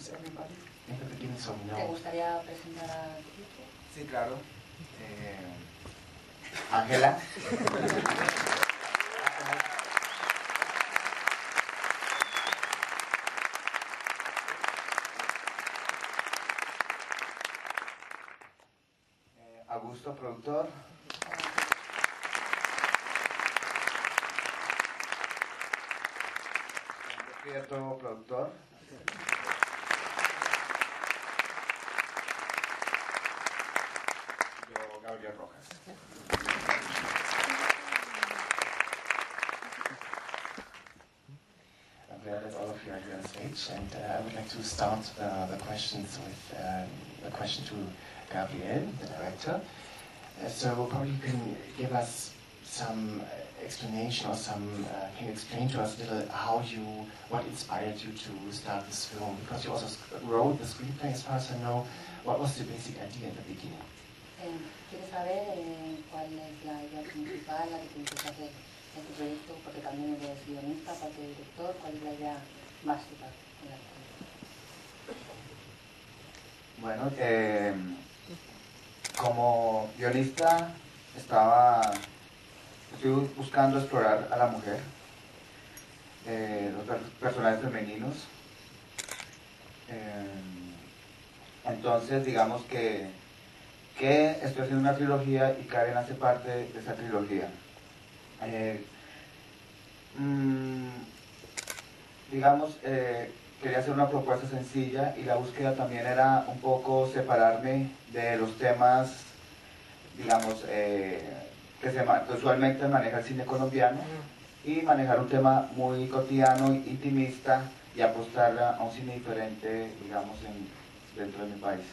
introduce everybody in the beginning so we know? ¿Te gustaría presentar al grupo? Sí, claro. Ángela. Augusto, productor. Prieto, productor. Yo, Gabriel Rojas. I'm glad that all of you are here on stage, and I would like to start the questions with a question to Gabriel, the director. So probably you can give us some explanation or can you explain to us a little what inspired you to start this film? Because you also wrote the screenplay, as far as I know. What was the basic idea in the beginning? ¿Quieres saber cuál es la idea principal, la que te impulsó a hacer este proyecto? Porque también eres guionista, aparte de director. ¿Cuál es la idea básica de la película? Bueno, como guionista estoy buscando explorar a la mujer, los personajes femeninos. Entonces, digamos que estoy haciendo una trilogía y Karen hace parte de esa trilogía. Digamos, quería hacer una propuesta sencilla y la búsqueda también era un poco separarme de los temas, digamos, que usualmente maneja el cine colombiano y manejar un tema muy cotidiano, intimista y apostar a un cine diferente, digamos, dentro de mi país.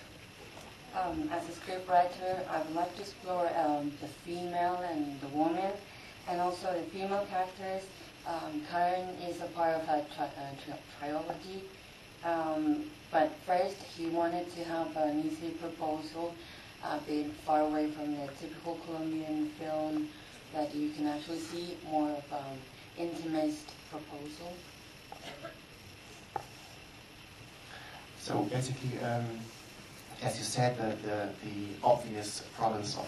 As a scriptwriter, I would like to explore the female and the woman, and also the female characters. Karen is a part of a trilogy, but first he wanted to have an easy proposal, a bit far away from the typical Colombian film that you can actually see, more of an intimate proposal. So basically, as you said, the obvious problems of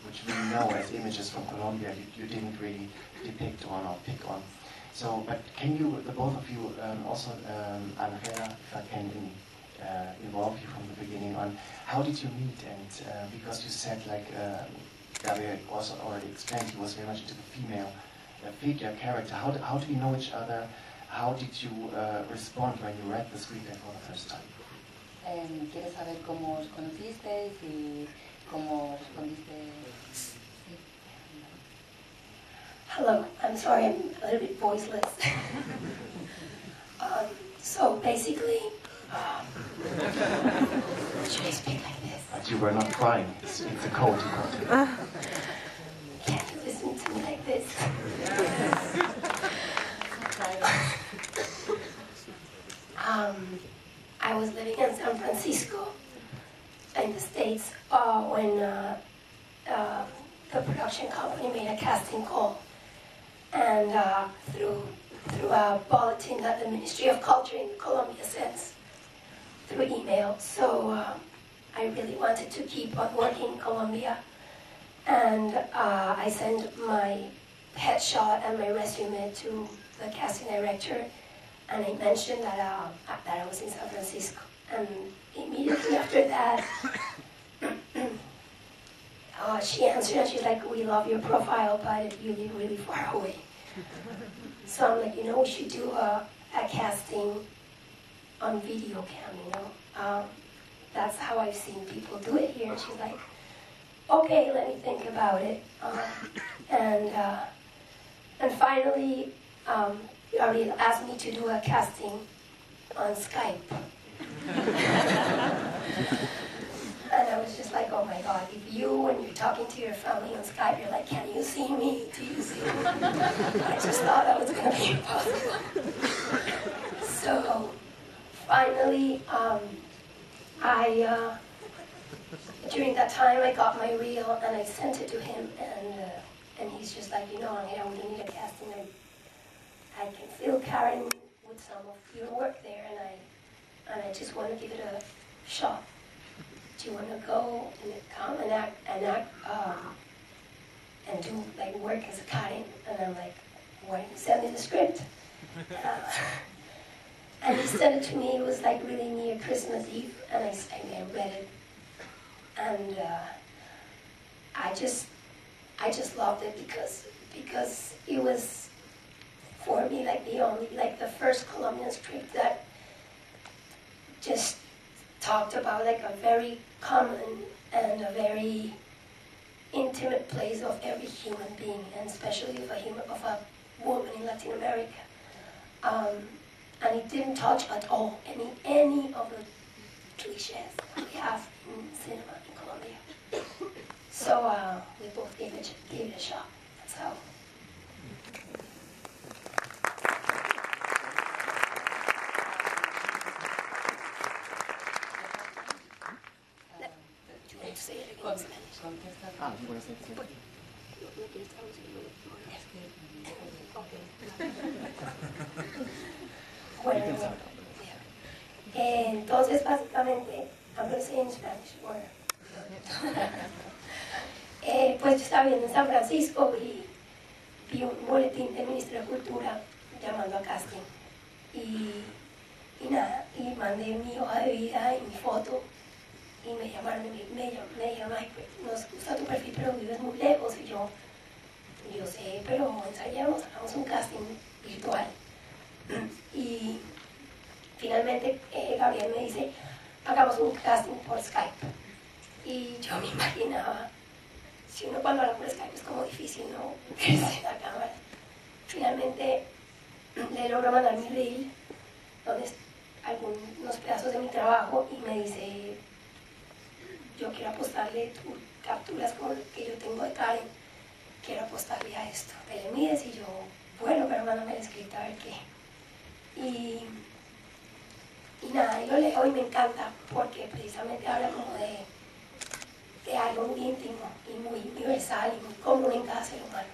which we know as images from Colombia, you didn't really depict on or pick on. So, but can you, the both of you, also, Andrea, if I can involve you from the beginning on how did you meet? And because you said, like Gabriel also already explained, he was very much into the female figure character. How do you know each other? How did you respond when you read the screenplay for the first time? ¿Quieres saber cómo os conocisteis y cómo respondiste? Hello, I'm sorry, I'm a little bit voiceless. So basically, should I speak like this? But you were not crying. It's a cold you got. Can't you listen to me like this? I was living in San Francisco, in the States, when the production company made a casting call, and through a bulletin that the Ministry of Culture in Colombia sends through email. So I really wanted to keep on working in Colombia, and I sent my headshot and my resume to the casting director. And I mentioned that I was in San Francisco. And immediately after that, she answered and she's like, "We love your profile, but you live really far away." So I'm like, we should do a casting on video cam, That's how I've seen people do it here. And she's like, "Okay, let me think about it." And finally, Gabriel asked me to do a casting on Skype. And I was just like, oh my God, if when you're talking to your family on Skype, you're like, "Can you see me? Do you see me?" I just thought that was going to be impossible. So finally, during that time, I got my reel and I sent it to him, and he's just like, Angela, we don't need a casting. I can feel Karen with some of your work there, and I just want to give it a shot. Do you want to go and come and act and do like work as a Karen? And I'm like, why don't you send me the script? And he sent it to me. It was like really near Christmas Eve, and I read it, and I just loved it because it was for me like the first Colombian script that just talked about like a very common and a very intimate place of every human being, and especially of a woman in Latin America. And it didn't touch at all any of the cliches that we have in cinema in Colombia. So we both gave it a shot. That's how. Do you want to say it again in Spanish? Ah, puede ser, sí. Bueno, entonces básicamente, I'm going to say in Spanish, pues yo estaba viendo en San Francisco y vi un boletín del Ministerio de Cultura llamando a casting y nada, y mandé mi hoja de vida y mi foto y me llamaron y me dijeron, ay, pues nos gusta tu perfil pero vives muy lejos, y yo sé, pero ensayamos, hagamos un casting virtual. Y finalmente Gabriel me dice, hagamos un casting por Skype. Y yo me imaginaba, si uno cuando habla por Skype es como difícil, ¿no? Verse la cámara. Finalmente le logro mandar mi reel, donde algunos pedazos de mi trabajo, y me dice, yo quiero apostarle tus capturas como las que yo tengo de Karen, quiero apostarle a esto. ¿Te le mides? Y yo, bueno, pero mándame el escrito a ver qué. Y nada, y lo leo y me encanta porque precisamente habla como de algo muy íntimo y muy universal y muy común en cada ser humano.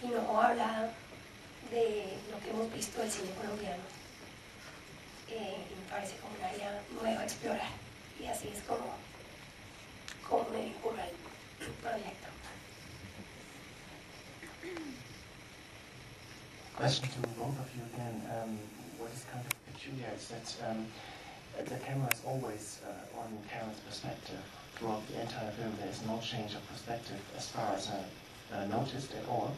Y no habla de lo que hemos visto del cine colombiano. Y me parece como un área nueva a explorar. Y así es como me vincula al proyecto. Question to both of you again. What is kind of peculiar is that the camera is always on Karen's perspective throughout the entire film. There is no change of perspective as far as I noticed at all.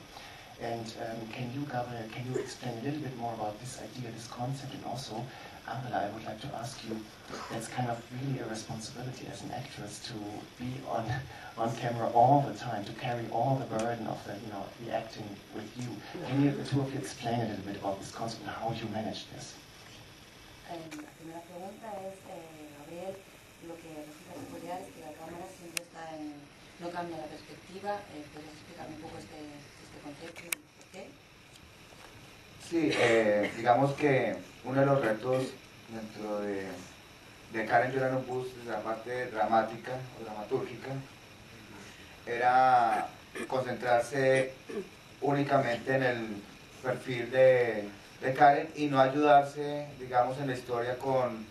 And can you, Gabriel, explain a little bit more about this idea, this concept, and also, Angela, I would like to ask you, that's kind of really a responsibility as an actress to be on camera all the time, to carry all the burden of the acting with you. Can you, the two of you, explain a little bit about this concept and how you manage this? La primera pregunta es, Gabriel, lo que resulta peculiar es que la cámara siempre está no cambia la perspectiva. ¿Podrías explicar un poco este concepto y por qué? Sí, digamos que uno de los retos dentro de Karen Llora en un bus, de la parte dramática o dramatúrgica, era concentrarse únicamente en el perfil de Karen y no ayudarse, digamos, en la historia con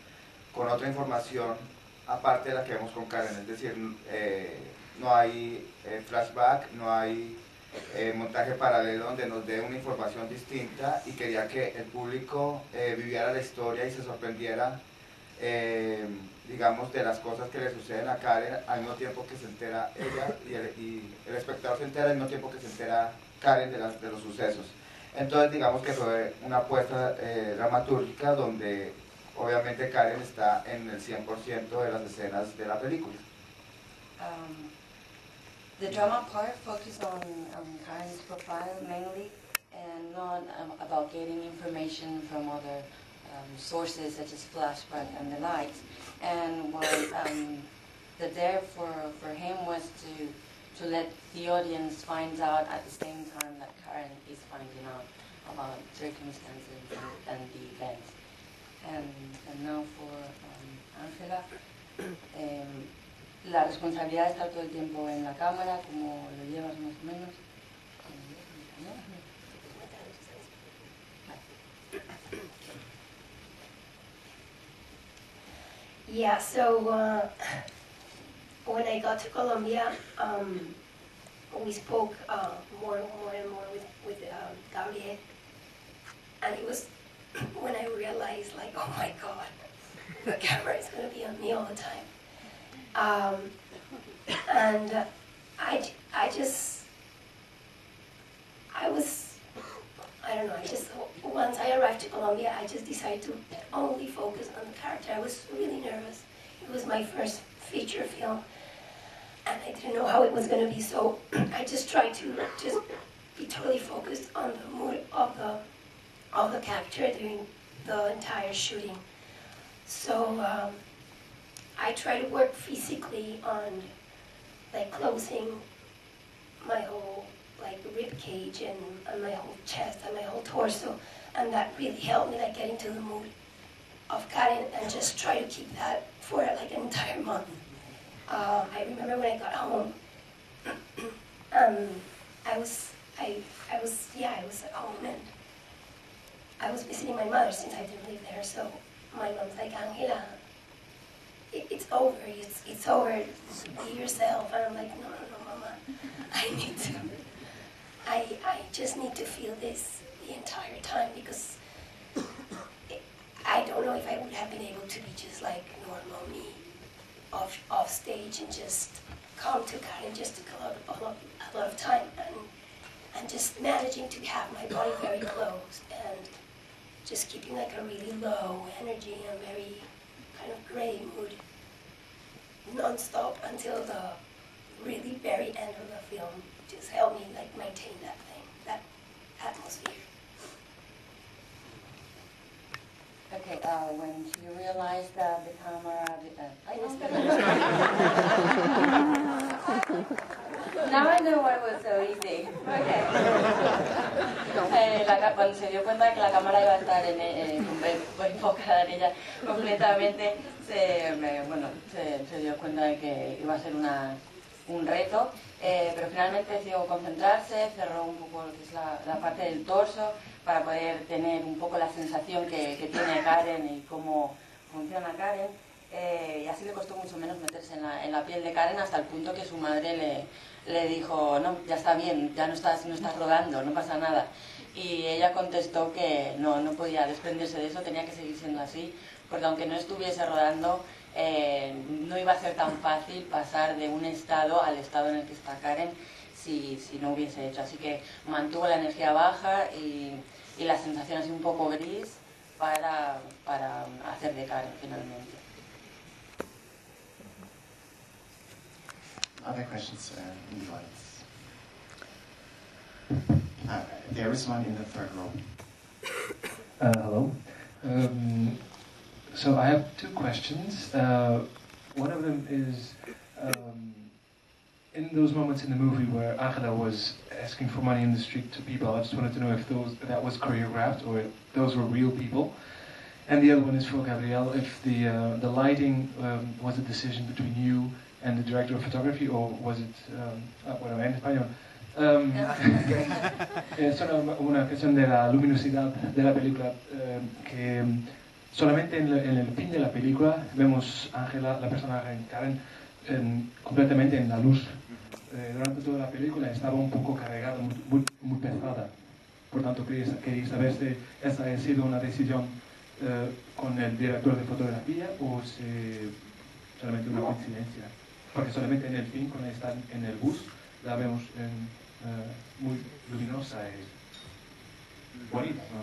otra información aparte de la que vemos con Karen. Es decir, no hay flashback, no hay montaje paralelo donde nos dé una información distinta, y quería que el público viviera la historia y se sorprendiera, digamos, de las cosas que le suceden a Karen al mismo tiempo que se entera ella, y el espectador se entera al mismo tiempo que se entera Karen de los sucesos. Entonces, digamos que fue una apuesta dramatúrgica donde obviamente Karen está en el 100% de las escenas de la película. The drama part focused on Karen's profile mainly, and not about getting information from other sources such as flashback and the likes. And what the dare for him was to let the audience find out at the same time that Karen is finding out about circumstances and the events. And now for Angela. La responsabilidad de estar todo el tiempo en la cámara, ¿cómo lo llevas más o menos? Yeah, so when I got to Colombia, we spoke more and more with Gabriel, and it was when I realized, like, oh my God, the camera is going to be on me all the time. And I don't know, once I arrived to Colombia, I just decided to only focus on the character. I was really nervous. It was my first feature film, and I didn't know how it was going to be, so I just tried to just be totally focused on the mood of the character during the entire shooting. So I try to work physically on like closing my whole like rib cage and my whole chest and my whole torso, and that really helped me like get into the mood of Karen and just try to keep that for like an entire month. I remember when I got home, I was at home, and I was visiting my mother since I didn't live there. So my mom's like, Angela, it's over. It's over. Be yourself. And I'm like, no, Mama. I just need to feel this the entire time, because I don't know if I would have been able to be just like normal me off stage, and just come to Karen just took a lot of time, and just managing to have my body very close and just keeping like a really low energy and very kind of gray mood non-stop until the really very end of the film just helped me like maintain that thing, that atmosphere. Okay, when you realized that the camera... Now I know why it was so easy. Okay. Cuando se dio cuenta que la cámara iba a estar enfocada en ella completamente, se dio cuenta de que iba a ser un reto, pero finalmente decidió concentrarse, cerró un poco lo que es la parte del torso para poder tener un poco la sensación que tiene Karen y cómo funciona Karen, y así le costó mucho menos meterse en la piel de Karen, hasta el punto que su madre le dijo, no, ya está bien, ya no estás rodando, no pasa nada. Y ella contestó que no podía desprenderse de eso, tenía que seguir siendo así, porque aunque no estuviese rodando, no iba a ser tan fácil pasar de un estado al estado en el que está Karen si no hubiese hecho. Así que mantuvo la energía baja y la sensación así un poco gris para hacer de Karen finalmente. Other questions in the audience? There is one in the third row. Hello. So I have two questions. One of them is, in those moments in the movie where Angela was asking for money in the street to people, I just wanted to know if that was choreographed or if those were real people. And the other one is for Gabriel, if the lighting was a decision between you and the director of photography, or was it, bueno, en español. Es una cuestión de la luminosidad de la película, que solamente en el fin de la película vemos a Angela, la personaje Karen, completamente en la luz. Durante toda la película estaba un poco cargada, muy pesada. Por tanto, quería saber si esa ha sido una decisión con el director de fotografía o si solamente una coincidencia. Porque solamente en el fin, cuando está en el bus, la vemos muy luminosa y bonita, ¿no?